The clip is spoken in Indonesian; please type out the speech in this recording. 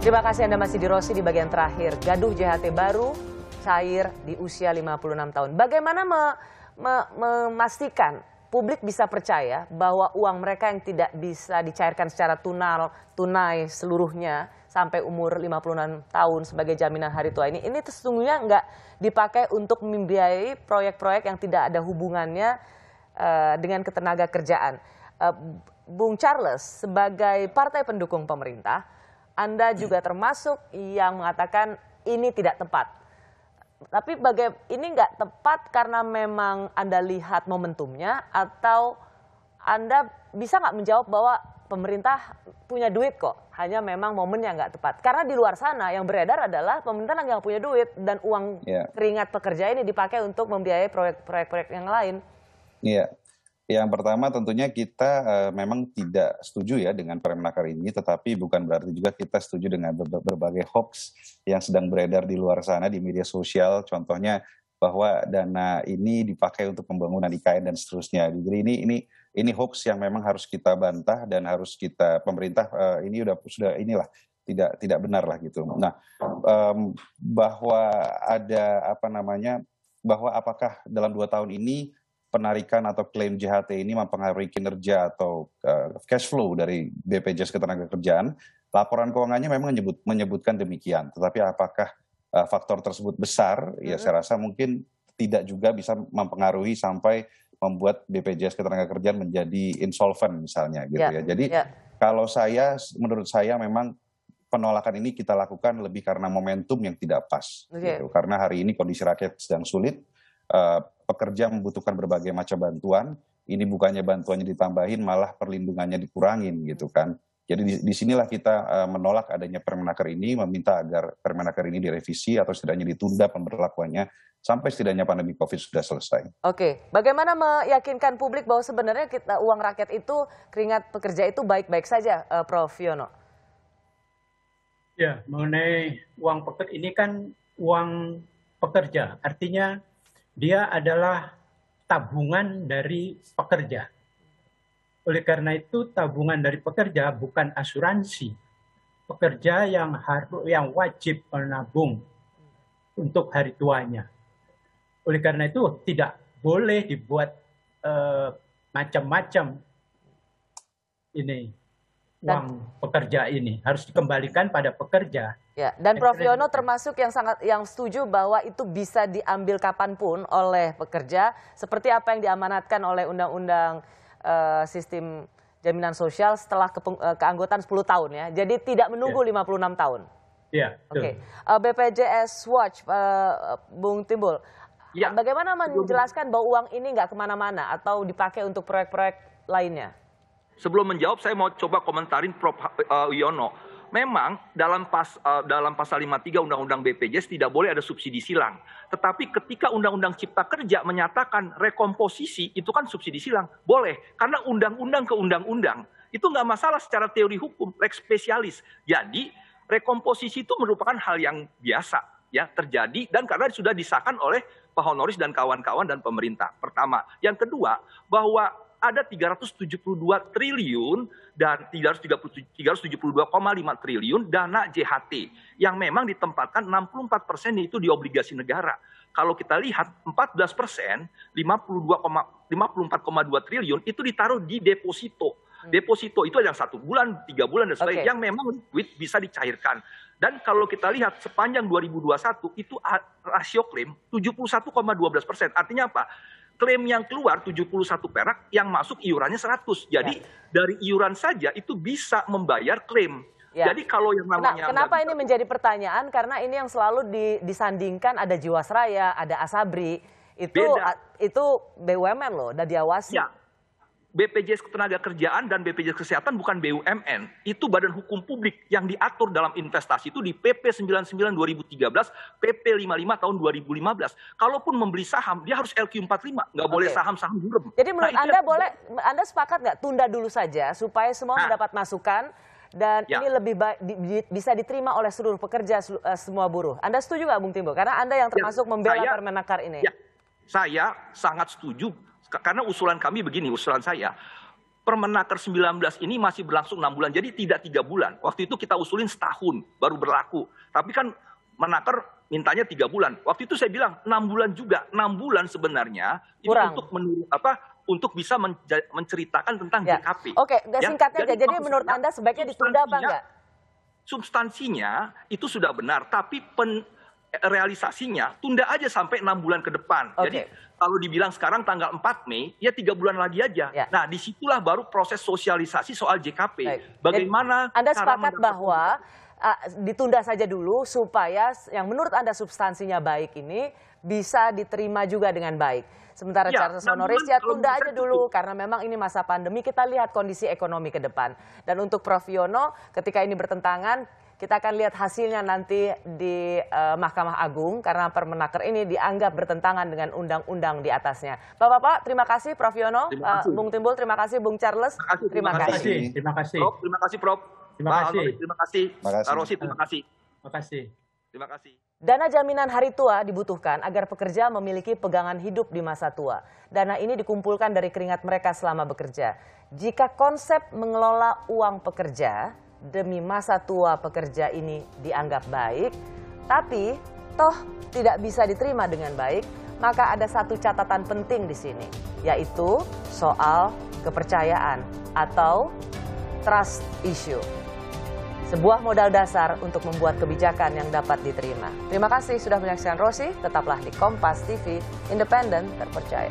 Terima kasih Anda masih di Rossi di bagian terakhir. Gaduh JHT baru cair di usia 56 tahun. Bagaimana memastikan publik bisa percaya bahwa uang mereka yang tidak bisa dicairkan secara tunai seluruhnya sampai umur 56 tahun sebagai jaminan hari tua ini sesungguhnya nggak dipakai untuk membiayai proyek-proyek yang tidak ada hubungannya dengan ketenaga kerjaan. Bung Charles, sebagai partai pendukung pemerintah, Anda juga termasuk yang mengatakan ini tidak tepat. Tapi ini nggak tepat karena memang Anda lihat momentumnya, atau Anda bisa nggak menjawab bahwa pemerintah punya duit kok, hanya memang momennya nggak tepat. Karena di luar sana yang beredar adalah pemerintah nggak punya duit dan uang keringat pekerja ini dipakai untuk membiayai proyek-proyek yang lain. Iya. Yang pertama tentunya kita memang tidak setuju ya dengan Permenaker ini, tetapi bukan berarti juga kita setuju dengan berbagai hoax yang sedang beredar di luar sana di media sosial. Contohnya bahwa dana ini dipakai untuk pembangunan IKN dan seterusnya. Jadi ini hoax yang memang harus kita bantah dan harus kita pemerintah ini sudah inilah tidak benar lah gitu. Nah, bahwa ada bahwa apakah dalam 2 tahun ini penarikan atau klaim JHT ini mempengaruhi kinerja atau cash flow dari BPJS Ketenagakerjaan, laporan keuangannya memang menyebutkan demikian. Tetapi apakah faktor tersebut besar? Ya saya rasa mungkin tidak juga bisa mempengaruhi sampai membuat BPJS Ketenagakerjaan menjadi insolvent misalnya gitu ya. Jadi kalau menurut saya memang penolakan ini kita lakukan lebih karena momentum yang tidak pas. Gitu. Karena hari ini kondisi rakyat sedang sulit. Pekerja membutuhkan berbagai macam bantuan, ini bukannya bantuannya ditambahin, malah perlindungannya dikurangin gitu kan. Jadi disinilah kita menolak adanya Permenaker ini, meminta agar Permenaker ini direvisi atau setidaknya ditunda pemberlakuannya sampai setidaknya pandemi COVID sudah selesai. Oke, bagaimana meyakinkan publik bahwa sebenarnya uang rakyat itu, keringat pekerja itu baik-baik saja, Prof. Yono? Ya, mengenai uang pekerja ini kan uang pekerja, artinya dia adalah tabungan dari pekerja. Oleh karena itu tabungan dari pekerja bukan asuransi. Pekerja yang wajib menabung untuk hari tuanya. Oleh karena itu tidak boleh dibuat macam-macam uang pekerja ini, harus dikembalikan pada pekerja. Ya, dan Prof. Yono termasuk yang setuju bahwa itu bisa diambil kapanpun oleh pekerja, seperti apa yang diamanatkan oleh Undang-Undang Sistem Jaminan Sosial setelah keanggotaan 10 tahun ya. Jadi tidak menunggu 56 tahun. Iya. Oke. BPJS Watch, Bung Timbul, bagaimana menjelaskan bahwa uang ini nggak kemana-mana atau dipakai untuk proyek-proyek lainnya? Sebelum menjawab, saya mau coba komentarin Prof. Yono. Memang dalam pasal 53 Undang-Undang BPJS tidak boleh ada subsidi silang. Tetapi ketika Undang-Undang Cipta Kerja menyatakan rekomposisi, itu kan subsidi silang. Boleh, karena undang-undang ke undang-undang. Itu nggak masalah secara teori hukum, lex spesialis. Jadi rekomposisi itu merupakan hal yang biasa ya terjadi, dan karena sudah disahkan oleh Pak Honoris dan kawan-kawan dan pemerintah. Pertama. Yang kedua, bahwa ada 372 triliun dan 372,5 triliun dana JHT yang memang ditempatkan 64% itu di obligasi negara. Kalau kita lihat 14%, 54,2 triliun itu ditaruh di deposito. Deposito itu yang 1 bulan, 3 bulan dan sebagainya yang memang duit bisa dicairkan. Dan kalau kita lihat sepanjang 2021 itu rasio klaim 71,12%. Artinya apa? Klaim yang keluar 71 perak, yang masuk iurannya 100. Jadi dari iuran saja itu bisa membayar klaim. Jadi kalau yang namanya kenapa ini menjadi pertanyaan? Karena ini yang selalu disandingkan, ada Jiwasraya, ada Asabri. Itu BUMN loh, udah diawasi. Ya. BPJS Ketenagakerjaan dan BPJS Kesehatan bukan BUMN, itu badan hukum publik yang diatur dalam investasi itu di PP 99 2013, PP 55 tahun 2015. Kalaupun membeli saham, dia harus LQ45, nggak boleh saham-saham burem. Jadi menurut Anda sepakat nggak tunda dulu saja supaya semua mendapat masukan dan ini lebih bisa diterima oleh seluruh pekerja, semua buruh. Anda setuju nggak, Bung Timbul? Karena Anda yang termasuk membela Permenaker ini. Ya, saya sangat setuju. Karena usulan kami begini, usulan saya, Permenaker 19 ini masih berlangsung 6 bulan, jadi tidak 3 bulan. Waktu itu kita usulin setahun baru berlaku. Tapi kan Menaker mintanya 3 bulan. Waktu itu saya bilang 6 bulan juga. 6 bulan sebenarnya ini untuk bisa menceritakan tentang JKP. Oke, singkatnya aja. Jadi menurut Anda sebaiknya ditunda apa enggak? Substansinya itu sudah benar, tapi realisasinya tunda aja sampai 6 bulan ke depan. Jadi kalau dibilang sekarang tanggal 4 Mei, ya 3 bulan lagi aja. Nah, disitulah baru proses sosialisasi soal JKP. Bagaimana Anda sepakat bahwa ditunda saja dulu supaya yang menurut Anda substansinya baik ini bisa diterima juga dengan baik. Sementara Charles Honoris ya tunda aja dulu karena memang ini masa pandemi, kita lihat kondisi ekonomi ke depan. Dan untuk Prof. Yono, ketika ini bertentangan, kita akan lihat hasilnya nanti di Mahkamah Agung karena Permenaker ini dianggap bertentangan dengan undang-undang di atasnya. Bapak-bapak, terima kasih Prof. Yono, Bung Timbul, terima kasih Bung Charles, terima kasih. Terima kasih. Prof, terima kasih Prof. Terima kasih. Terima kasih. Pak Rosi, terima kasih. Terima kasih. Terima kasih. Dana jaminan hari tua dibutuhkan agar pekerja memiliki pegangan hidup di masa tua. Dana ini dikumpulkan dari keringat mereka selama bekerja. Jika konsep mengelola uang pekerja demi masa tua pekerja ini dianggap baik, tapi toh tidak bisa diterima dengan baik, maka ada satu catatan penting di sini, yaitu soal kepercayaan atau trust issue. Sebuah modal dasar untuk membuat kebijakan yang dapat diterima. Terima kasih sudah menyaksikan Rosi, tetaplah di Kompas TV, independen, terpercaya.